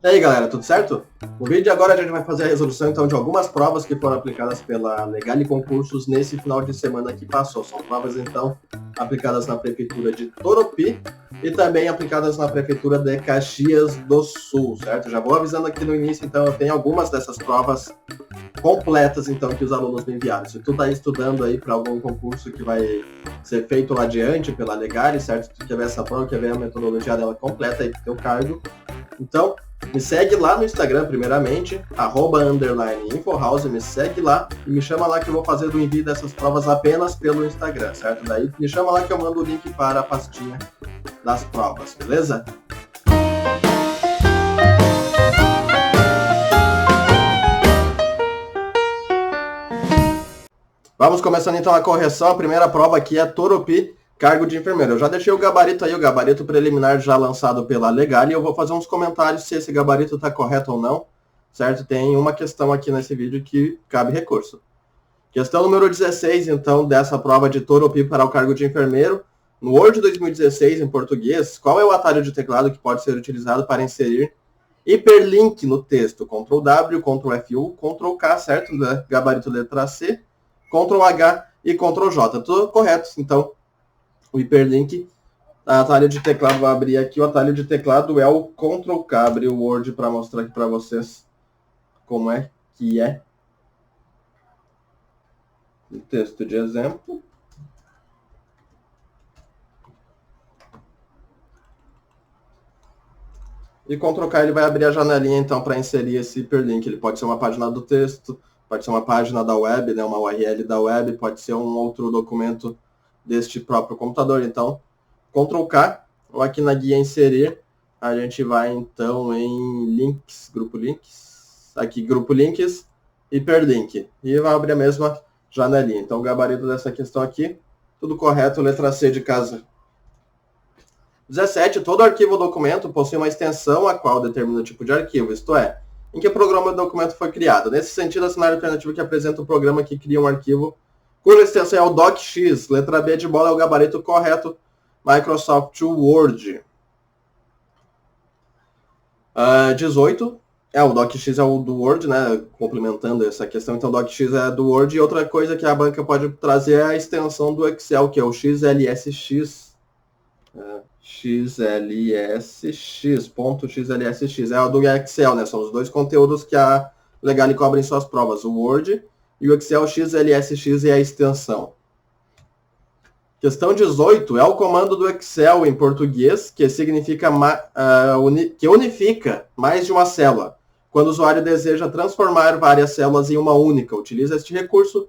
E aí galera, tudo certo? No vídeo de agora a gente vai fazer a resolução então de algumas provas que foram aplicadas pela Legale Concursos nesse final de semana que passou. São provas então aplicadas na Prefeitura de Toropi e também aplicadas na Prefeitura de Caxias do Sul, certo? Já vou avisando aqui no início, então eu tenho algumas dessas provas completas então que os alunos me enviaram. Se tu tá estudando aí para algum concurso que vai ser feito lá adiante pela Legale, certo? Tu quer ver essa prova, quer ver a metodologia dela completa aí pro teu cargo. Então, me segue lá no Instagram, primeiramente, @_InfoHouse, me segue lá e me chama lá que eu vou fazer o envio dessas provas apenas pelo Instagram, certo? Daí me chama lá que eu mando o link para a pastinha das provas, beleza? Vamos começando então a correção. A primeira prova aqui é Toropi, cargo de enfermeiro. Eu já deixei o gabarito aí, o gabarito preliminar já lançado pela Legale, e eu vou fazer uns comentários se esse gabarito está correto ou não, certo? Tem uma questão aqui nesse vídeo que cabe recurso. Questão número 16, então, dessa prova de Toropi para o cargo de enfermeiro. No Word 2016, em português, qual é o atalho de teclado que pode ser utilizado para inserir hiperlink no texto? Ctrl W, Ctrl F1, Ctrl K, certo? Gabarito letra C, Ctrl H e Ctrl J. Tudo correto, então. O hiperlink, a atalho de teclado, vou abrir aqui, o atalho de teclado é o Ctrl K, abrir o Word para mostrar aqui para vocês como é que é o texto de exemplo. E Ctrl K ele vai abrir a janelinha então para inserir esse hiperlink. Ele pode ser uma página do texto, pode ser uma página da web, né, uma URL da web, pode ser um outro documento deste próprio computador. Então, Ctrl K, ou aqui na guia inserir, a gente vai então em links, grupo links, aqui grupo links, hiperlink, e vai abrir a mesma janelinha. Então o gabarito dessa questão aqui, tudo correto, letra C de casa. 17, todo arquivo ou documento possui uma extensão a qual determina o tipo de arquivo, isto é, em que programa o documento foi criado. Nesse sentido, a cenário alternativo que apresenta o programa que cria um arquivo cuja extensão é o docx, letra B de bola é o gabarito correto, Microsoft Word. 18, o docx é o do Word, né, complementando essa questão, então o docx é do Word, e outra coisa que a banca pode trazer é a extensão do Excel, que é o XLSX, .xlsx, é o do Excel, né, são os dois conteúdos que a Legale cobra em suas provas, o Word e o Excel. XLSX é a extensão. Questão 18 é o comando do Excel em português, que significa que unifica mais de uma célula, quando o usuário deseja transformar várias células em uma única. Utiliza este recurso,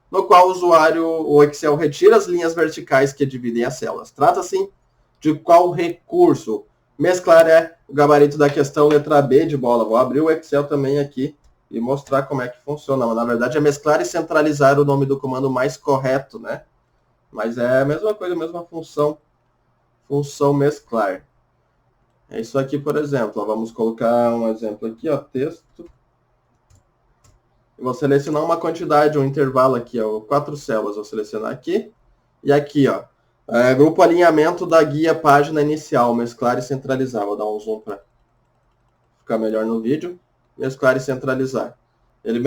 no qual o Excel retira as linhas verticais que dividem as células. Trata-se de qual recurso? Mesclar é o gabarito da questão letra B de bola. Vou abrir o Excel também aqui e mostrar como é que funciona. Mas, na verdade, é mesclar e centralizar o nome do comando mais correto, né? Mas é a mesma coisa, a mesma função mesclar. É isso aqui, por exemplo. Ó, vamos colocar um exemplo aqui, ó, texto. E vou selecionar uma quantidade, um intervalo aqui, ó, 4 células. Vou selecionar aqui. E aqui, ó, grupo alinhamento da guia página inicial, mesclar e centralizar. Vou dar um zoom para ficar melhor no vídeo. Mesclar e centralizar. Ele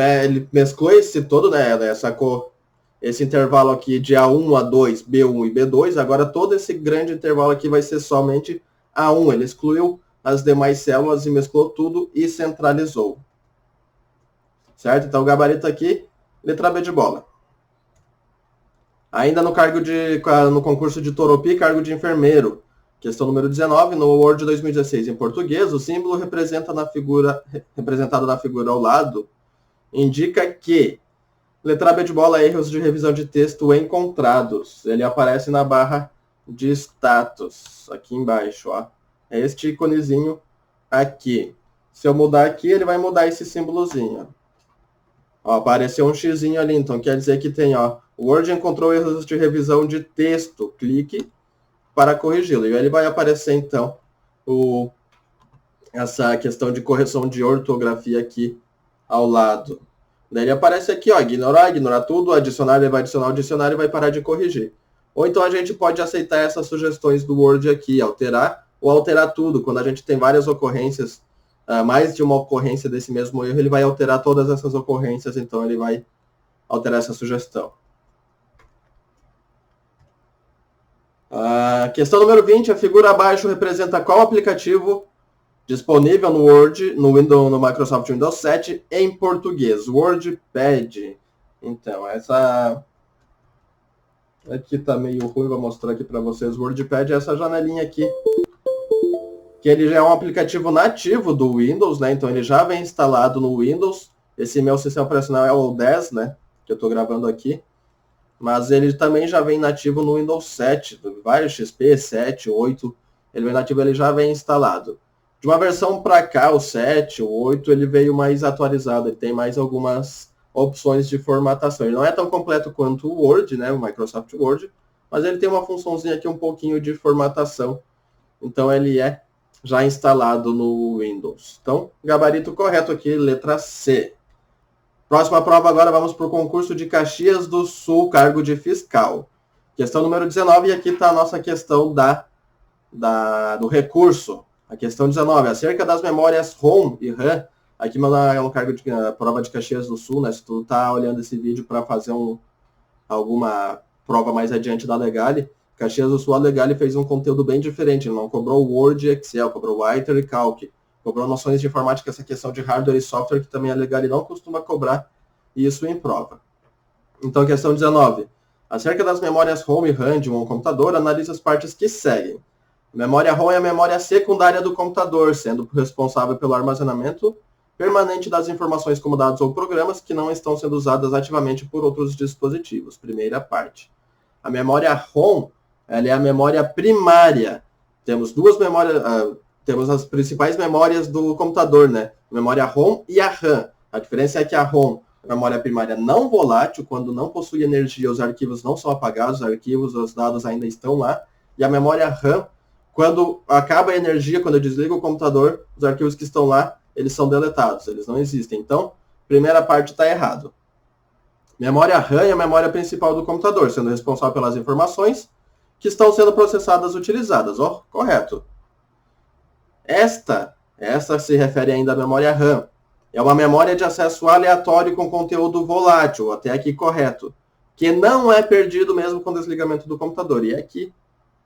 mesclou esse todo, né, sacou esse intervalo aqui de A1, A2, B1 e B2, agora todo esse grande intervalo aqui vai ser somente A1. Ele excluiu as demais células e mesclou tudo e centralizou. Certo? Então o gabarito aqui, letra B de bola. Ainda no concurso de Toropi, cargo de enfermeiro. Questão número 19, no Word 2016 em português, o símbolo representado na figura ao lado indica que letra B de bola, erros de revisão de texto encontrados. Ele aparece na barra de status, aqui embaixo, ó. É este íconezinho aqui. Se eu mudar aqui, ele vai mudar esse símbolozinho. Ó, apareceu um xizinho ali, então quer dizer que tem, ó, o Word encontrou erros de revisão de texto. Clique para corrigi-lo. E ele vai aparecer, então, essa questão de correção de ortografia aqui ao lado. Daí ele aparece aqui, ó, ignorar tudo, adicionar, ele vai adicionar o dicionário e vai parar de corrigir. Ou então a gente pode aceitar essas sugestões do Word aqui, alterar ou alterar tudo, quando a gente tem várias ocorrências mais de uma ocorrência desse mesmo erro, ele vai alterar todas essas ocorrências, então ele vai alterar essa sugestão. Questão número 20, a figura abaixo representa qual aplicativo disponível no Word, no Microsoft Windows 7 em português? WordPad. Então, essa aqui tá meio ruim, vou mostrar aqui para vocês. O WordPad é essa janelinha aqui, que ele já é um aplicativo nativo do Windows, né? Então ele já vem instalado no Windows. Esse meu sistema operacional é o 10, né? Que eu estou gravando aqui. Mas ele também já vem nativo no Windows 7, vários XP, 7, 8. Ele vem nativo, ele já vem instalado. De uma versão para cá, o 7, o 8, ele veio mais atualizado. Ele tem mais algumas opções de formatação. Ele não é tão completo quanto o Word, né? O Microsoft Word. Mas ele tem uma funçãozinha aqui, um pouquinho de formatação. Então ele é já instalado no Windows. Então, gabarito correto aqui, letra C. Próxima prova agora, vamos para o concurso de Caxias do Sul, cargo de fiscal. Questão número 19, e aqui está a nossa questão do recurso. A questão 19, acerca das memórias ROM e RAM, aqui é um cargo de prova de Caxias do Sul, né? Se tu está olhando esse vídeo para fazer alguma prova mais adiante da Legale, Caxias do Sul, a Legale fez um conteúdo bem diferente. Ele não cobrou Word e Excel, cobrou Writer e Calc. Cobrou noções de informática, essa questão de hardware e software, que também a Legale não costuma cobrar isso em prova. Então, questão 19. Acerca das memórias ROM e RAM de um computador, analise as partes que seguem. A memória ROM é a memória secundária do computador, sendo responsável pelo armazenamento permanente das informações como dados ou programas que não estão sendo usadas ativamente por outros dispositivos. Primeira parte. A memória ROM, ela é a memória primária. Temos duas memórias... Temos as principais memórias do computador, né? A memória ROM e a RAM. A diferença é que a ROM é a memória primária não volátil, quando não possui energia, os arquivos não são apagados, os dados ainda estão lá. E a memória RAM, quando acaba a energia, quando eu desligo o computador, os arquivos que estão lá, eles são deletados, eles não existem. Então, primeira parte está errado. Memória RAM é a memória principal do computador, sendo responsável pelas informações que estão sendo processadas e utilizadas. Ó, correto. Esta se refere ainda à memória RAM. É uma memória de acesso aleatório com conteúdo volátil, até aqui correto, que não é perdido mesmo com o desligamento do computador. E é aqui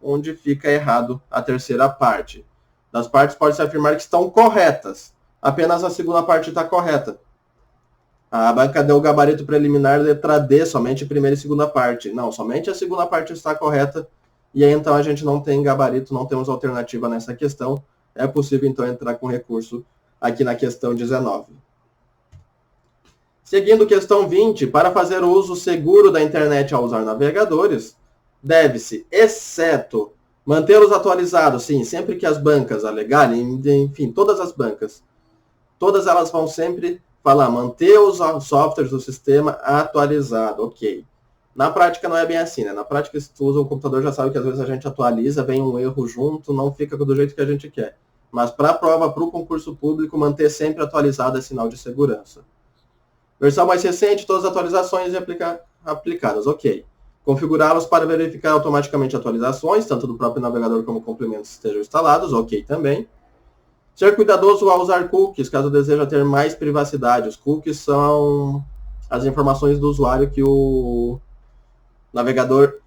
onde fica errado a terceira parte. Das partes pode-se afirmar que estão corretas. Apenas a segunda parte está correta. A banca deu o gabarito preliminar letra D, somente a primeira e segunda parte. Não, somente a segunda parte está correta. E aí então a gente não tem gabarito, não temos alternativa nessa questão. É possível, então, entrar com recurso aqui na questão 19. Seguindo questão 20, para fazer o uso seguro da internet ao usar navegadores, deve-se, exceto, mantê-los atualizados, sim, sempre que as bancas alegarem, enfim, todas as bancas, todas elas vão sempre falar, manter os softwares do sistema atualizado, ok. Na prática não é bem assim, né? Na prática, se tu usa um computador, já sabe que às vezes a gente atualiza, vem um erro junto, não fica do jeito que a gente quer. Mas para a prova, para o concurso público, manter sempre atualizado é sinal de segurança. Versão mais recente, todas as atualizações aplicadas, ok. Configurá-los para verificar automaticamente atualizações, tanto do próprio navegador como complementos estejam instalados, ok também. Ser cuidadoso ao usar cookies, caso deseja ter mais privacidade. Os cookies são as informações do usuário que o navegador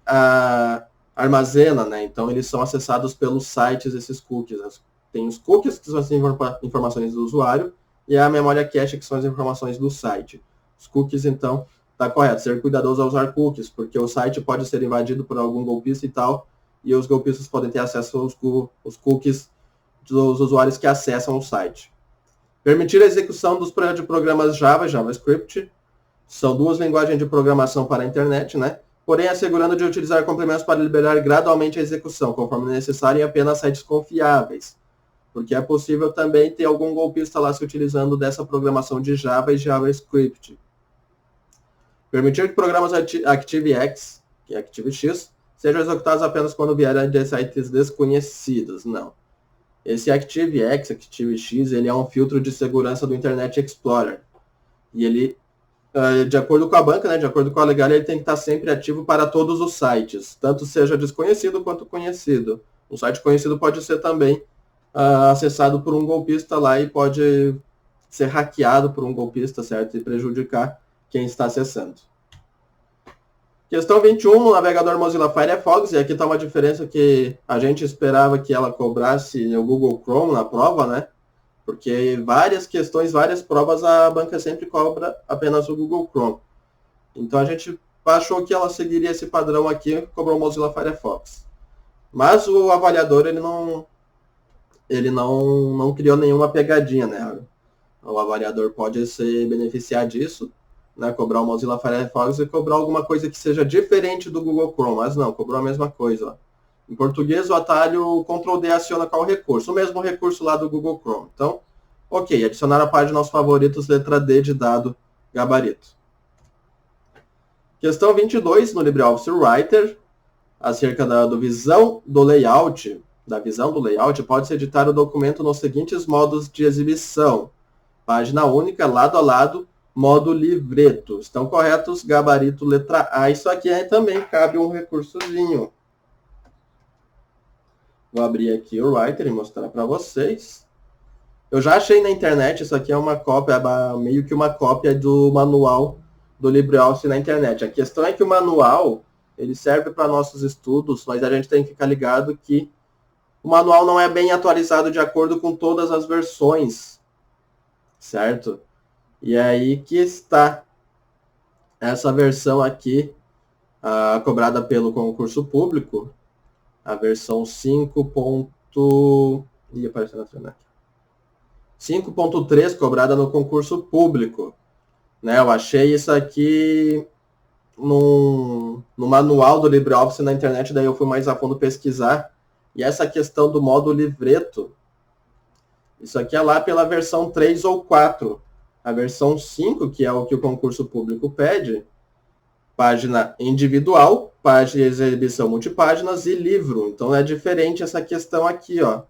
armazena, né? Então, eles são acessados pelos sites, esses cookies. Tem os cookies, que são as informações do usuário, e a memória cache, que são as informações do site. Os cookies, então, está correto. Ser cuidadoso ao usar cookies, porque o site pode ser invadido por algum golpista e tal, e os golpistas podem ter acesso aos cookies dos usuários que acessam o site. Permitir a execução dos programas Java e JavaScript. São duas linguagens de programação para a internet, né? Porém, assegurando de utilizar complementos para liberar gradualmente a execução, conforme necessário, em apenas sites confiáveis. Porque é possível também ter algum golpista lá se utilizando dessa programação de Java e JavaScript. Permitir que programas ActiveX, que é ActiveX, sejam executados apenas quando vierem de sites desconhecidos. Não. Esse ActiveX, ActiveX, ele é um filtro de segurança do Internet Explorer. E ele, de acordo com a banca, né, de acordo com a Legale, ele tem que estar sempre ativo para todos os sites, tanto seja desconhecido quanto conhecido. Um site conhecido pode ser também acessado por um golpista lá e pode ser hackeado por um golpista, certo? E prejudicar quem está acessando. Questão 21, no navegador Mozilla Firefox, e aqui está uma diferença que a gente esperava que ela cobrasse o Google Chrome na prova, né? Porque várias questões, várias provas, a banca sempre cobra apenas o Google Chrome. Então a gente achou que ela seguiria esse padrão aqui, cobrou o Mozilla Firefox. Mas o avaliador, ele não criou nenhuma pegadinha, né? O avaliador pode se beneficiar disso, né? Cobrar o Mozilla Firefox e cobrar alguma coisa que seja diferente do Google Chrome, mas não, cobrou a mesma coisa. Ó. Em português, o atalho Ctrl+D aciona qual recurso? O mesmo recurso lá do Google Chrome. Então, ok, adicionar a página aos favoritos, letra D de dado, gabarito. Questão 22, no LibreOffice Writer, acerca da visão do layout, pode-se editar o documento nos seguintes modos de exibição. Página única, lado a lado, modo livreto. Estão corretos? Gabarito, letra A. Isso aqui também cabe um recursozinho. Vou abrir aqui o Writer e mostrar para vocês. Eu já achei na internet, isso aqui é uma cópia, meio que uma cópia do manual do LibreOffice na internet. A questão é que o manual, ele serve para nossos estudos, mas a gente tem que ficar ligado que o manual não é bem atualizado de acordo com todas as versões, certo? E é aí que está essa versão aqui, cobrada pelo concurso público, a versão 5.3 cobrada no concurso público. Né? Eu achei isso aqui no manual do LibreOffice na internet, daí eu fui mais a fundo pesquisar. E essa questão do modo livreto, isso aqui é lá pela versão 3 ou 4. A versão 5, que é o que o concurso público pede, página individual, página de exibição multipáginas e livro. Então é diferente essa questão aqui, ó.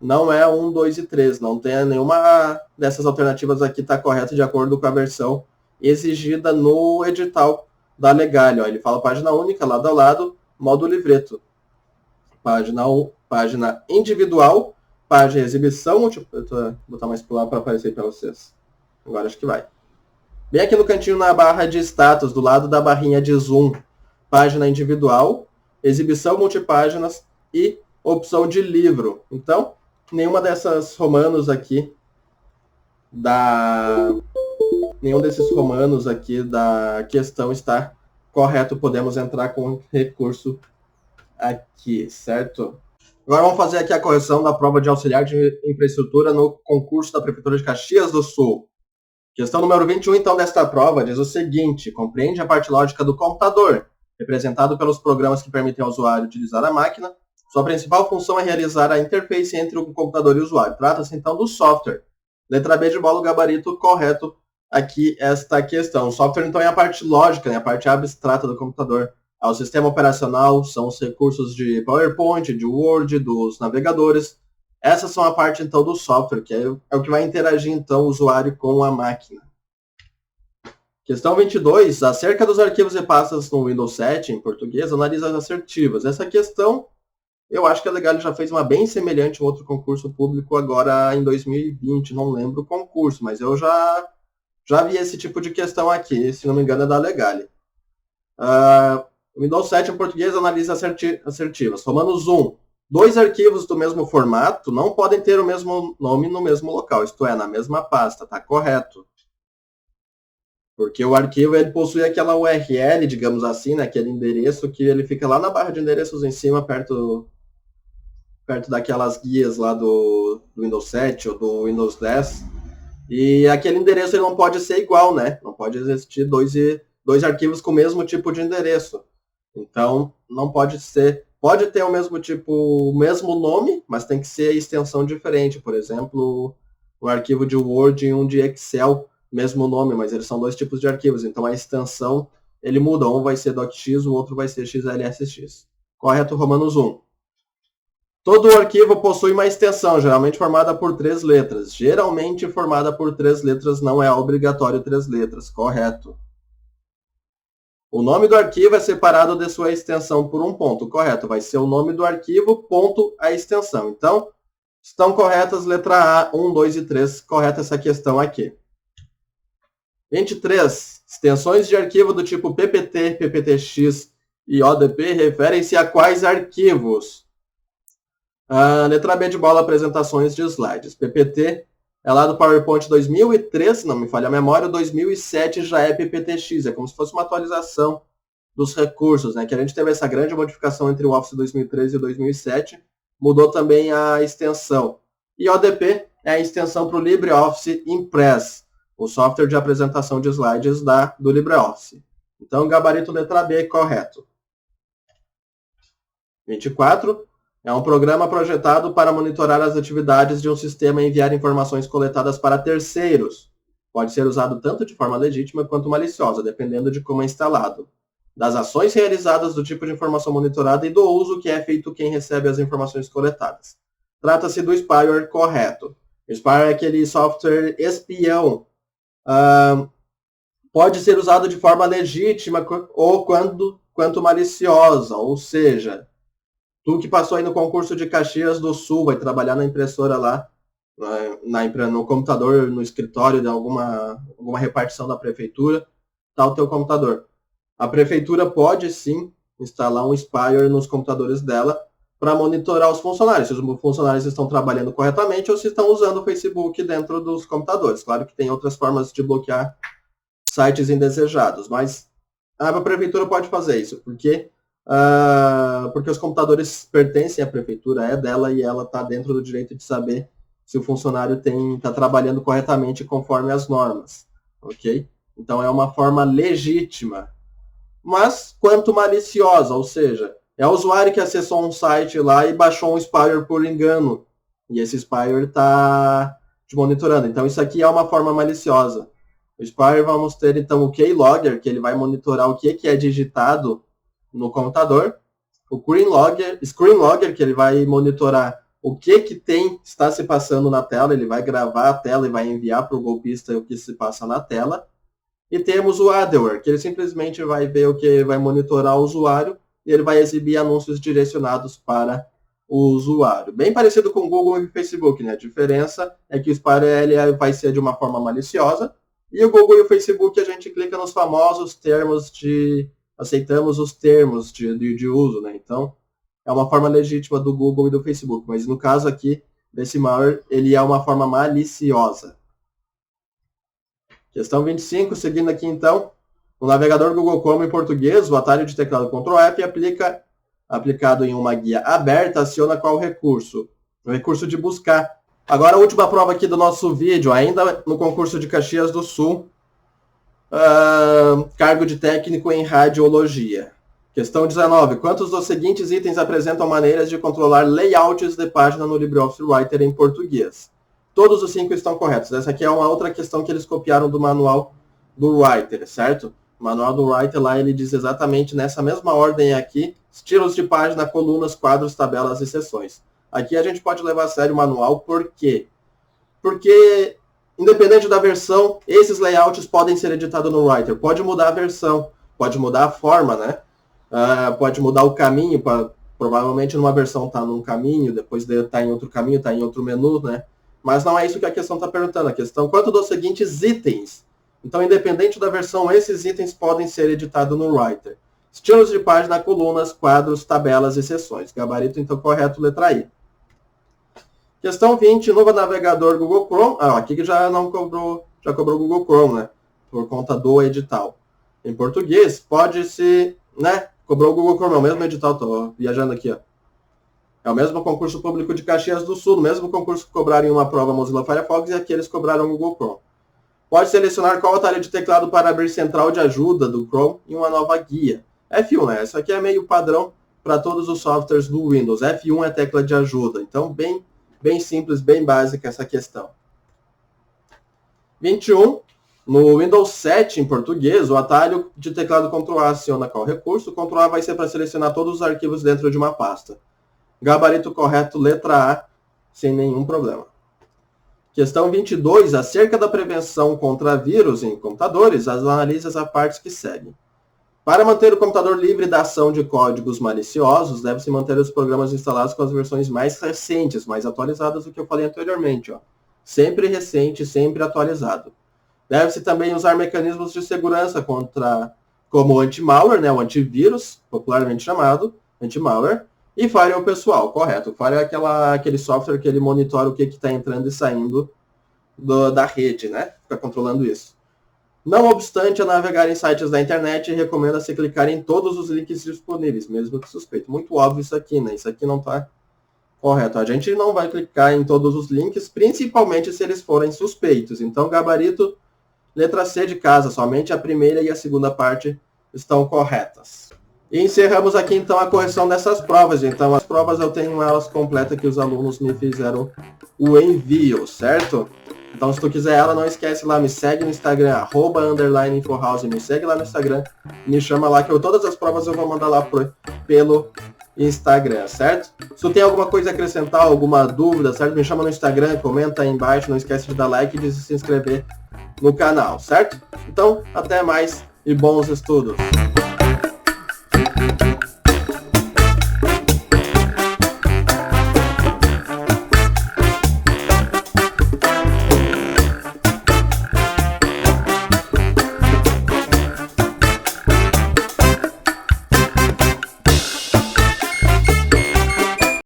Não é 1, 2 e 3. Não tem nenhuma dessas alternativas aqui está correta de acordo com a versão exigida no edital da Legale. Ó. Ele fala página única, lado a lado, modo livreto. Página individual, página exibição multipáginas. Vou botar mais para lá para aparecer para vocês. Agora acho que vai. Bem aqui no cantinho na barra de status, do lado da barrinha de zoom, página individual, exibição multipáginas e opção de livro. Então, nenhuma dessas romanos aqui nenhum desses romanos aqui da questão está correto. Podemos entrar com recurso aqui, certo? Agora vamos fazer aqui a correção da prova de auxiliar de infraestrutura no concurso da Prefeitura de Caxias do Sul. Questão número 21, então, desta prova diz o seguinte: compreende a parte lógica do computador, representado pelos programas que permitem ao usuário utilizar a máquina. Sua principal função é realizar a interface entre o computador e o usuário. Trata-se, então, do software. Letra B de bola, o gabarito correto aqui esta questão. O software, então, é a parte lógica, né? A parte abstrata do computador. O sistema operacional são os recursos de PowerPoint, de Word, dos navegadores. Essas são a parte, então, do software, que é o que vai interagir, então, o usuário com a máquina. Questão 22. Acerca dos arquivos e pastas no Windows 7, em português, analisa as assertivas. Essa questão, eu acho que a Legale já fez uma bem semelhante em outro concurso público agora em 2020. Não lembro o concurso, mas eu já vi esse tipo de questão aqui, se não me engano é da Legale. Windows 7 em português analisa assertivas. Romanos 1. 2 arquivos do mesmo formato não podem ter o mesmo nome no mesmo local, isto é, na mesma pasta, tá correto. Porque o arquivo ele possui aquela URL, digamos assim, né, aquele endereço que ele fica lá na barra de endereços em cima, perto daquelas guias lá do Windows 7 ou do Windows 10. E aquele endereço ele não pode ser igual, né? Não pode existir dois arquivos com o mesmo tipo de endereço. Então, não pode ser... Pode ter o mesmo tipo, o mesmo nome, mas tem que ser extensão diferente. Por exemplo, um arquivo de Word e um de Excel, mesmo nome, mas eles são 2 tipos de arquivos. Então, a extensão, ele muda. Um vai ser .x, o outro vai ser XLSX. Correto, Romanos 1. Todo arquivo possui uma extensão, geralmente formada por 3 letras. Geralmente formada por 3 letras, não é obrigatório 3 letras. Correto. O nome do arquivo é separado de sua extensão por um ponto. Correto, vai ser o nome do arquivo, ponto, a extensão. Então, Estão corretas, letra A, 1, 2 e 3, correta essa questão aqui. 23. Extensões de arquivo do tipo PPT, PPTX e ODP referem-se a quais arquivos? Letra B de bola, apresentações de slides. PPT é lá do PowerPoint 2003, não me falha a memória, 2007 já é PPTX, é como se fosse uma atualização dos recursos, né? Que a gente teve essa grande modificação entre o Office 2013 e 2007, mudou também a extensão. E ODP é a extensão para o LibreOffice Impress, o software de apresentação de slides do LibreOffice. Então, gabarito letra B, correto. 24. É um programa projetado para monitorar as atividades de um sistema e enviar informações coletadas para terceiros. Pode ser usado tanto de forma legítima quanto maliciosa, dependendo de como é instalado. Das ações realizadas, do tipo de informação monitorada e do uso que é feito quem recebe as informações coletadas. Trata-se do spyware, correto. O spyware é aquele software espião. Pode ser usado de forma legítima ou quanto maliciosa, ou seja, tu que passou aí no concurso de Caxias do Sul, vai trabalhar na impressora lá, no computador, no escritório de alguma repartição da prefeitura, tá o teu computador. A prefeitura pode sim instalar um spyware nos computadores dela para monitorar os funcionários, se os funcionários estão trabalhando corretamente ou se estão usando o Facebook dentro dos computadores. Claro que tem outras formas de bloquear sites indesejados, mas a prefeitura pode fazer isso, porque os computadores pertencem à prefeitura, é dela e ela está dentro do direito de saber se o funcionário está trabalhando corretamente conforme as normas, ok? Então é uma forma legítima, mas quanto maliciosa, ou seja, é o usuário que acessou um site lá e baixou um spyware por engano, e esse spyware está te monitorando. Então isso aqui é uma forma maliciosa. O spyware, vamos ter então o Keylogger, que ele vai monitorar o que é digitado no computador. O Screenlogger, que ele vai monitorar o que está se passando na tela, ele vai gravar a tela e vai enviar para o golpista o que se passa na tela. E temos o Adware, que ele simplesmente vai ver o que vai monitorar o usuário e ele vai exibir anúncios direcionados para o usuário. Bem parecido com o Google e o Facebook, né? A diferença é que o spyware ele vai ser de uma forma maliciosa e o Google e o Facebook a gente clica nos famosos termos aceitamos os termos de uso, né? Então, é uma forma legítima do Google e do Facebook, mas no caso aqui, desse malware, ele é uma forma maliciosa. Questão 25, seguindo aqui então, no navegador Google Chrome em português, o atalho de teclado Ctrl F aplicado em uma guia aberta, aciona qual recurso? O recurso de buscar. Agora a última prova aqui do nosso vídeo, ainda no concurso de Caxias do Sul, cargo de técnico em radiologia. Questão 19. Quantos dos seguintes itens apresentam maneiras de controlar layouts de página no LibreOffice Writer em português? Todos os 5 estão corretos. Essa aqui é uma outra questão que eles copiaram do manual do Writer, certo? O manual do Writer lá, ele diz exatamente nessa mesma ordem aqui, estilos de página, colunas, quadros, tabelas e seções. Aqui a gente pode levar a sério o manual, por quê? Porque, independente da versão, esses layouts podem ser editados no Writer. Pode mudar a versão, pode mudar a forma, né? Pode mudar o caminho, provavelmente numa versão está num caminho, depois está em outro caminho, está em outro menu, né? Mas não é isso que a questão está perguntando. A questão, quanto dos seguintes itens? Então, independente da versão, esses itens podem ser editados no Writer. Estilos de página, colunas, quadros, tabelas e seções. Gabarito, então, correto, letra I. Questão 20, no navegador Google Chrome. Aqui que já cobrou o Google Chrome, né? Por conta do edital. Em português, pode-se, né? Cobrou o Google Chrome, é o mesmo edital, estou viajando aqui, ó. É o mesmo concurso público de Caxias do Sul, o mesmo concurso que cobraram em uma prova Mozilla Firefox e aqui eles cobraram o Google Chrome. Pode selecionar qual atalho de teclado para abrir central de ajuda do Chrome em uma nova guia. F1, né? Essa aqui é meio padrão para todos os softwares do Windows. F1 é tecla de ajuda. Então, bem simples, bem básica essa questão. 21. No Windows 7, em português, o atalho de teclado Ctrl A aciona qual recurso? Ctrl A vai ser para selecionar todos os arquivos dentro de uma pasta. Gabarito correto, letra A, sem nenhum problema. Questão 22. Acerca da prevenção contra vírus em computadores, analisa as partes que seguem. Para manter o computador livre da ação de códigos maliciosos, deve-se manter os programas instalados com as versões mais recentes, mais atualizadas do que eu falei anteriormente. Ó. Sempre recente, sempre atualizado. Deve-se também usar mecanismos de segurança como o anti-malware, né, o antivírus, popularmente chamado anti-malware, e firewall pessoal, correto. O firewall é aquele software que ele monitora o que está entrando e saindo da rede, né? Fica controlando isso. Não obstante, a navegar em sites da internet, recomenda-se clicar em todos os links disponíveis, mesmo que suspeito. Muito óbvio isso aqui, né? Isso aqui não está correto. A gente não vai clicar em todos os links, principalmente se eles forem suspeitos. Então, gabarito, letra C de casa, somente a primeira e a segunda parte estão corretas. E encerramos aqui, então, a correção dessas provas. Então, as provas eu tenho elas completas que os alunos me fizeram o envio, certo? Então, se tu quiser ela, não esquece lá, me segue no Instagram, @_InfoHouse, me segue lá no Instagram, me chama lá, que todas as provas eu vou mandar lá pelo Instagram, certo? Se tu tem alguma coisa a acrescentar, alguma dúvida, certo? Me chama no Instagram, comenta aí embaixo, não esquece de dar like e de se inscrever no canal, certo? Então, até mais e bons estudos!